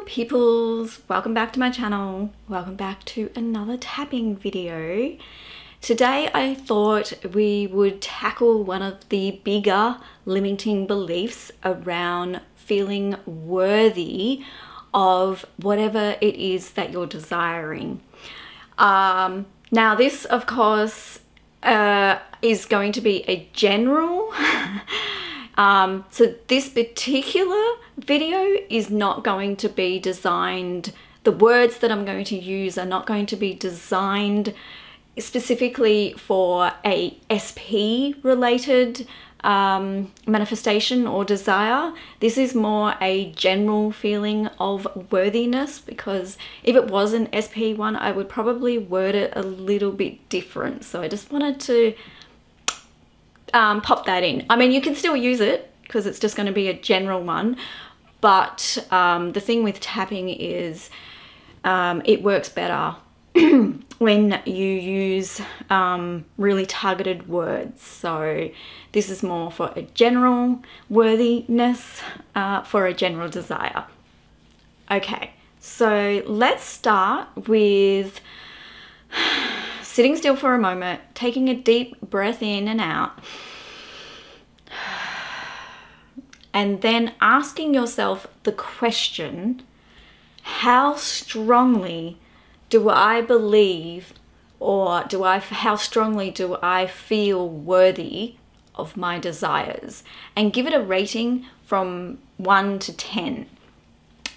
peoples, welcome back to my channel. Welcome back to another tapping video. Today I thought we would tackle one of the bigger limiting beliefs around feeling worthy of whatever it is that you're desiring. Now this of course is going to be a general so this particular video is not going to be designed, the words that I'm going to use are not going to be designed specifically for a SP related manifestation or desire. This is more a general feeling of worthiness, because if it was an SP one, I would probably word it a little bit different. So I just wanted to pop that in. I mean, you can still use it because it's just going to be a general one, but the thing with tapping is it works better when you use really targeted words. So this is more for a general worthiness, for a general desire. Okay, so let's start with sitting still for a moment, taking a deep breath in and out, and then asking yourself the question, how strongly do I believe, or how strongly do I feel worthy of my desires? And give it a rating from 1 to 10.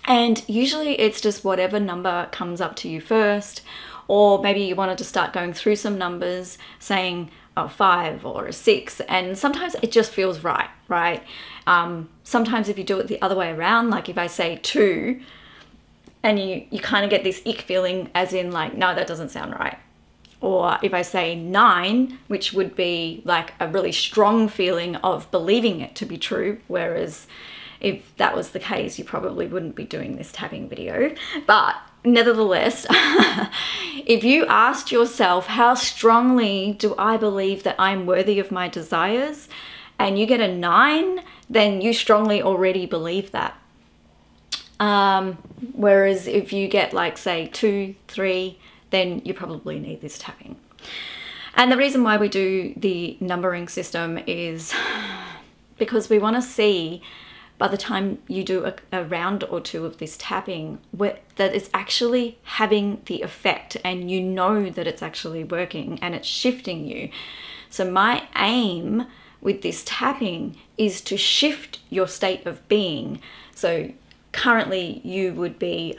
And usually it's just whatever number comes up to you first. Or maybe you wanted to start going through some numbers saying, oh, 5 or a 6. And sometimes it just feels right? Sometimes if you do it the other way around, like if I say 2, and you kind of get this ick feeling as in like, no, that doesn't sound right. Or if I say 9, which would be like a really strong feeling of believing it to be true. Whereas if that was the case, you probably wouldn't be doing this tapping video. But nevertheless, if you asked yourself, how strongly do I believe that I'm worthy of my desires? And you get a 9, then you strongly already believe that. Whereas if you get like say 2, 3, then you probably need this tapping. And the reason why we do the numbering system is because we want to see, by the time you do a round or two of this tapping, that it's actually having the effect, and you know that it's actually working and it's shifting you. So my aim with this tapping is to shift your state of being. So currently you would be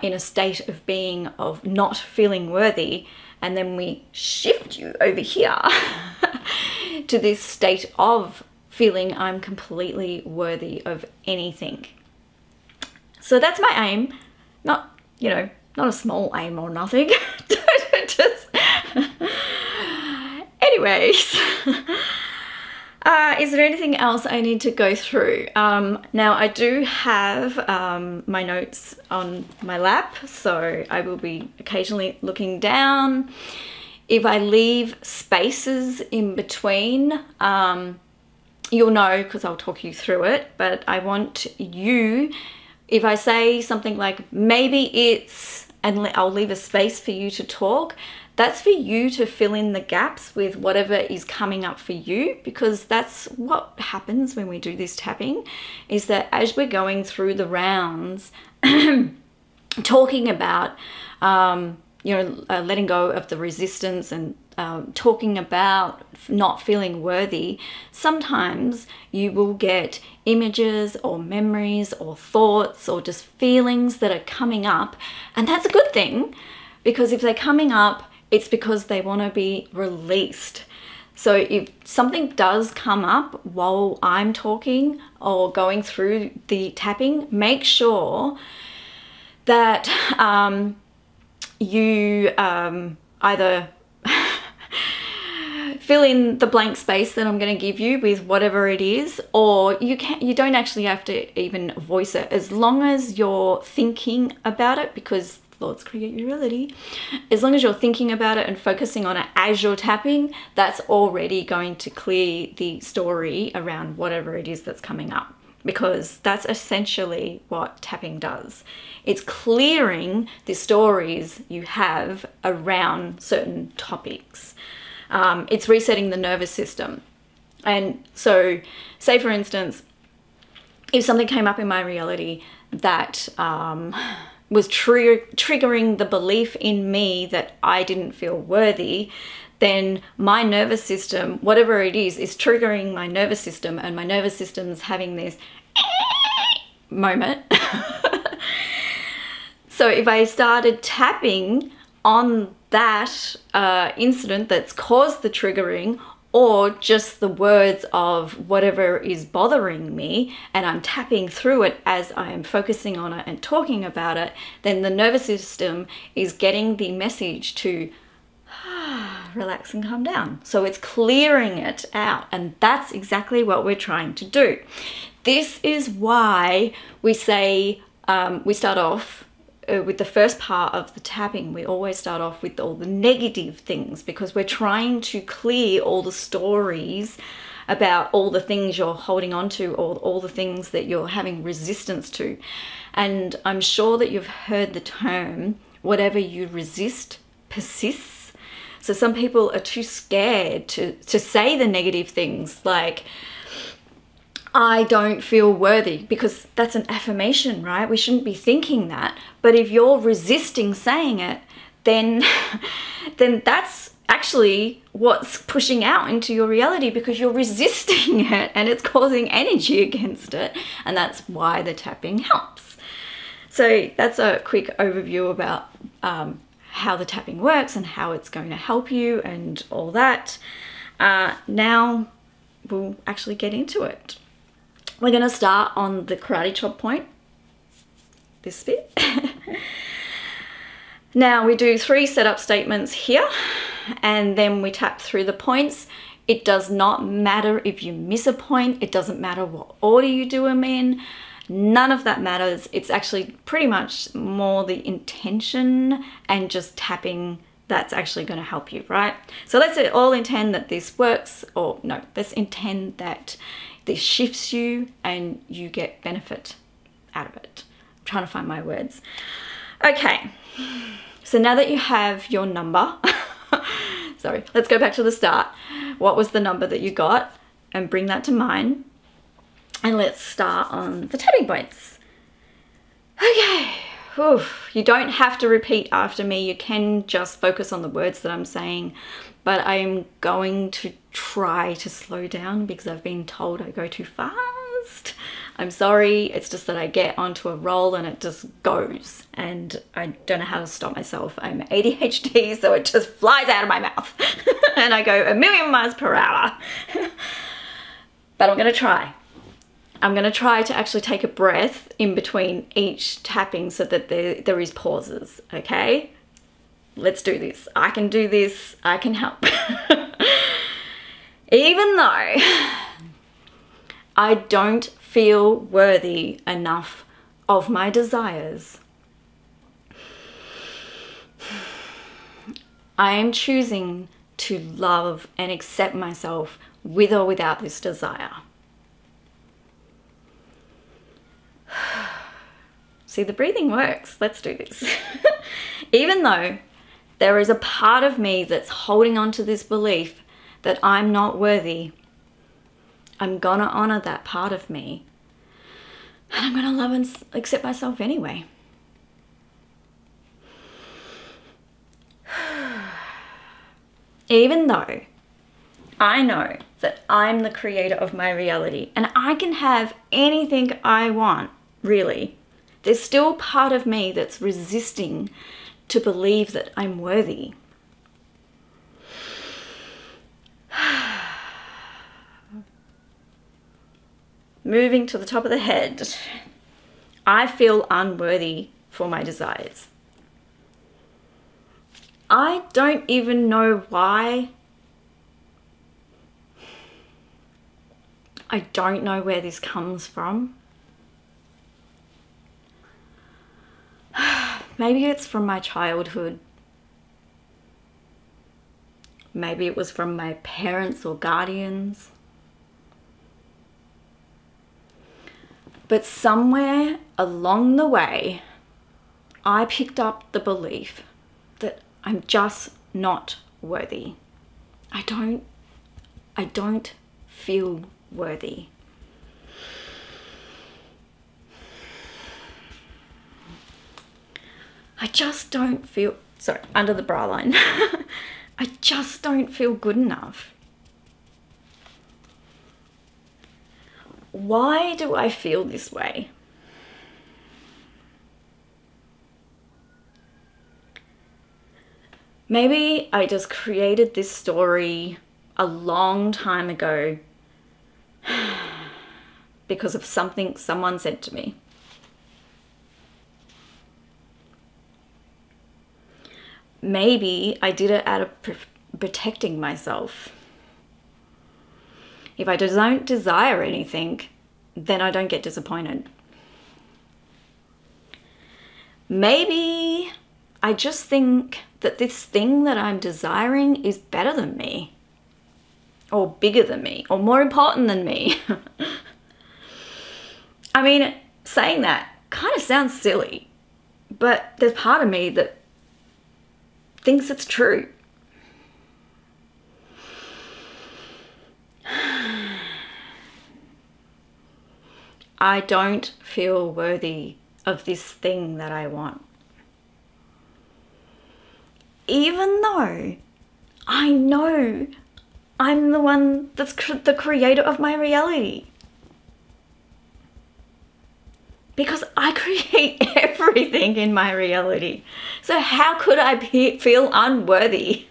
in a state of being of not feeling worthy, and then we shift you over here to this state of feeling I'm completely worthy of anything. So that's my aim, not, you know, not a small aim or nothing. Just anyways. Is there anything else I need to go through? Now I do have my notes on my lap, so I will be occasionally looking down. If I leave spaces in between, you'll know because I'll talk you through it, but I want you, if I say something like maybe it's, and I'll leave a space for you to talk, that's for you to fill in the gaps with whatever is coming up for you, because that's what happens when we do this tapping, is that as we're going through the rounds, talking about, letting go of the resistance and talking about not feeling worthy, sometimes you will get images or memories or thoughts or just feelings that are coming up. And that's a good thing, because if they're coming up, it's because they want to be released. So if something does come up while I'm talking or going through the tapping, make sure that you either fill in the blank space that I'm going to give you with whatever it is, or you don't actually have to even voice it, as long as you're thinking about it, because thoughts create reality. As long as you're thinking about it and focusing on it as you're tapping, that's already going to clear the story around whatever it is that's coming up. because that's essentially what tapping does. It's clearing the stories you have around certain topics. It's resetting the nervous system. And so, say for instance, if something came up in my reality that was triggering the belief in me that I didn't feel worthy, then my nervous system, whatever it is triggering my nervous system, and my nervous system's having this moment. So if I started tapping on that incident that's caused the triggering, or just the words of whatever is bothering me, and I'm tapping through it as I am focusing on it and talking about it, then the nervous system is getting the message to relax and calm down. So it's clearing it out, and that's exactly what we're trying to do. This is why we say we start off with the first part of the tapping. We always start off with all the negative things, because we're trying to clear all the stories about all the things you're holding on to, or all the things that you're having resistance to. And I'm sure that you've heard the term, whatever you resist persists. So some people are too scared to say the negative things like, I don't feel worthy, because that's an affirmation, right? We shouldn't be thinking that. But if you're resisting saying it, then that's actually what's pushing out into your reality, because you're resisting it and it's causing energy against it. And that's why the tapping helps. So that's a quick overview about how the tapping works and how it's going to help you and all that. Now we'll actually get into it. We're going to start on the karate chop point, this bit. Now we do 3 setup statements here, and then we tap through the points. It does not matter if you miss a point. It doesn't matter what order you do them in. None of that matters. It's actually pretty much more the intention and just tapping that's actually going to help you, right? So let's all intend that this works, or no, let's intend that this shifts you and you get benefit out of it. I'm trying to find my words. Okay, so now that you have your number, sorry, let's go back to the start. What was the number that you got? And bring that to mind. And let's start on the tapping points. Okay, oof. You don't have to repeat after me. You can just focus on the words that I'm saying, but I'm going to try to slow down because I've been told I go too fast. I'm sorry, it's just that I get onto a roll and it just goes, and I don't know how to stop myself. I'm ADHD, so it just flies out of my mouth and I go a million miles per hour. But I'm gonna try. I'm going to try to actually take a breath in between each tapping so that there is pauses, okay? Let's do this. I can do this. I can help. Even though I don't feel worthy enough of my desires, I am choosing to love and accept myself with or without this desire. See, the breathing works. Let's do this. Even though there is a part of me that's holding on to this belief that I'm not worthy, I'm gonna honor that part of me, and I'm gonna love and accept myself anyway. Even though I know that I'm the creator of my reality and I can have anything I want, really, there's still part of me that's resisting to believe that I'm worthy. Moving to the top of the head, I feel unworthy for my desires. I don't even know why. I don't know where this comes from. Maybe it's from my childhood. Maybe it was from my parents or guardians. But somewhere along the way, I picked up the belief that I'm just not worthy. I don't feel worthy. I just don't feel, sorry, under the bra line. I just don't feel good enough. Why do I feel this way? Maybe I just created this story a long time ago because of something someone said to me. Maybe I did it out of protecting myself. If I don't desire anything, then I don't get disappointed. Maybe I just think that this thing that I'm desiring is better than me, or bigger than me, or more important than me. I mean, saying that kind of sounds silly, but there's part of me that thinks it's true. I don't feel worthy of this thing that I want. Even though I know I'm the one that's the creator of my reality. Because I create everything in my reality. So how could I feel unworthy?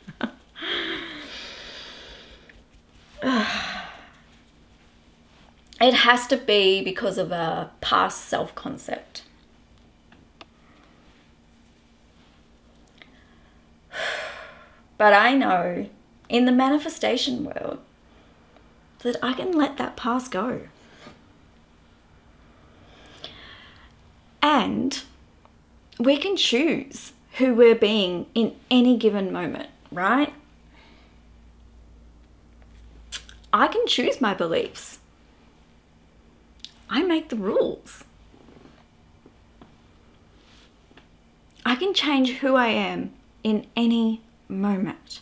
It has to be because of a past self-concept. But I know in the manifestation world that I can let that past go. And we can choose who we're being in any given moment, right? I can choose my beliefs. I make the rules. I can change who I am in any moment.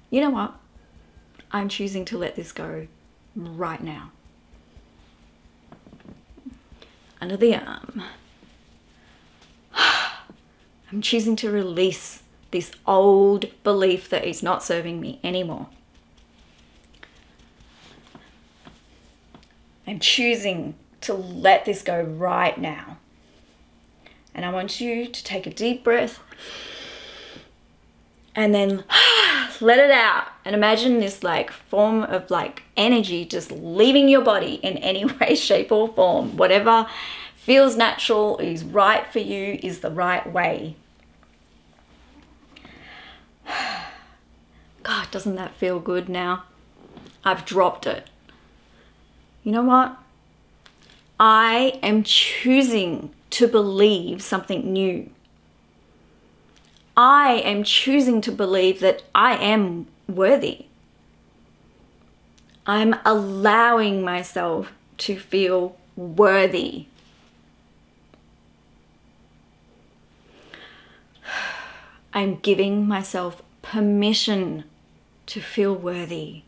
You know what? I'm choosing to let this go right now. Under the arm. I'm choosing to release this old belief that is not serving me anymore. I'm choosing to let this go right now. And I want you to take a deep breath and then let it out. And imagine this like form of like energy just leaving your body in any way, shape or form. Whatever feels natural, is right for you, is the right way. God, doesn't that feel good now? I've dropped it. You know what? I am choosing to believe something new. I am choosing to believe that I am worthy. I'm allowing myself to feel worthy. I'm giving myself permission to feel worthy.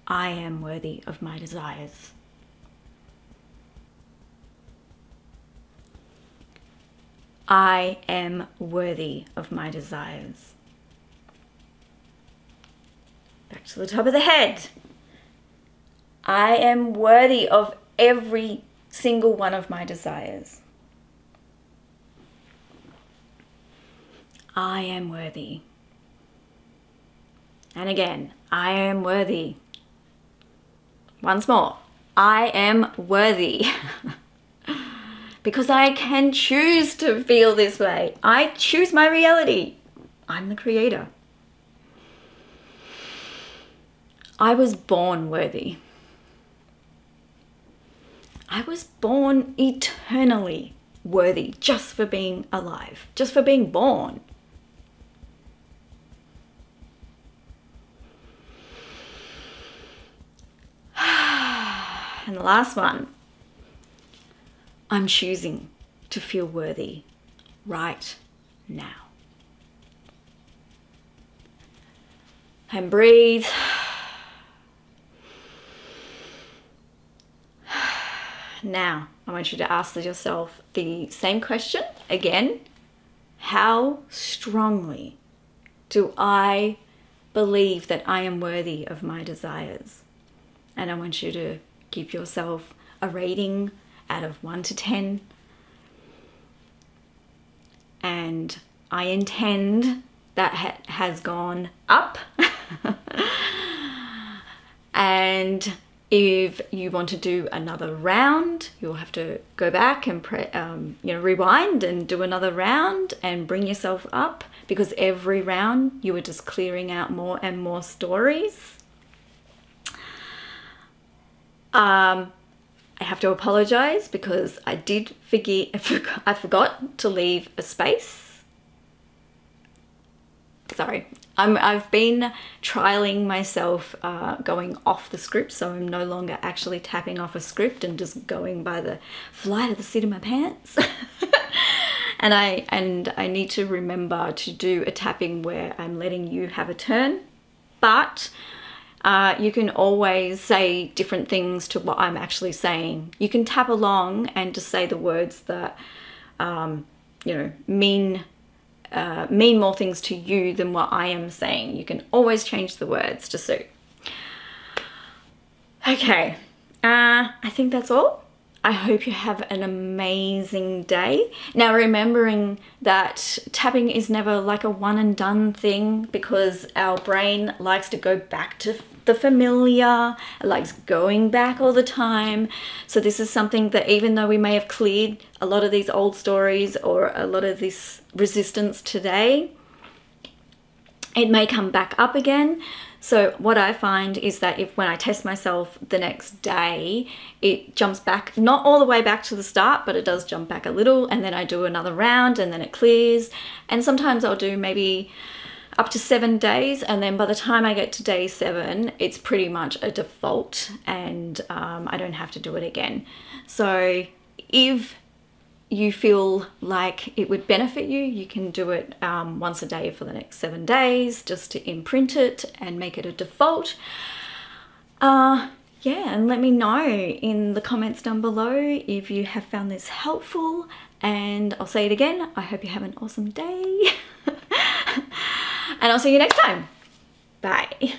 I am worthy of my desires. I am worthy of my desires. Back to the top of the head. I am worthy of every single one of my desires. I am worthy. And again, I am worthy. Once more, I am worthy. Because I can choose to feel this way. I choose my reality. I'm the creator. I was born worthy. I was born eternally worthy just for being alive, just for being born. And the last one, I'm choosing to feel worthy right now. And breathe. Now, I want you to ask yourself the same question again. How strongly do I believe that I am worthy of my desires? And I want you to give yourself a rating out of 1 to 10. And I intend that has gone up. And if you want to do another round, you'll have to go back and rewind and do another round and bring yourself up, because every round you were just clearing out more and more stories. I have to apologize because I forgot to leave a space. Sorry. I've been trialing myself going off the script, so I'm no longer actually tapping off a script and just going by the flight of the seat of my pants. and I need to remember to do a tapping where I'm letting you have a turn, but you can always say different things to what I'm actually saying. You can tap along and just say the words that mean more things to you than what I am saying. You can always change the words to suit. Okay, I think that's all. I hope you have an amazing day. Now, remembering that tapping is never like a one and done thing, because our brain likes to go back to the familiar. It likes going back all the time. So this is something that, even though we may have cleared a lot of these old stories or a lot of this resistance today, it may come back up again. So what I find is that when I test myself the next day, it jumps back, not all the way back to the start, but it does jump back a little, and then I do another round and then it clears. And sometimes I'll do maybe up to 7 days, and then by the time I get to day 7, it's pretty much a default, and I don't have to do it again. So if you feel like it would benefit you, you can do it once a day for the next 7 days, just to imprint it and make it a default. Yeah, and let me know in the comments down below if you have found this helpful, and I'll say it again, I hope you have an awesome day. And I'll see you next time. Bye.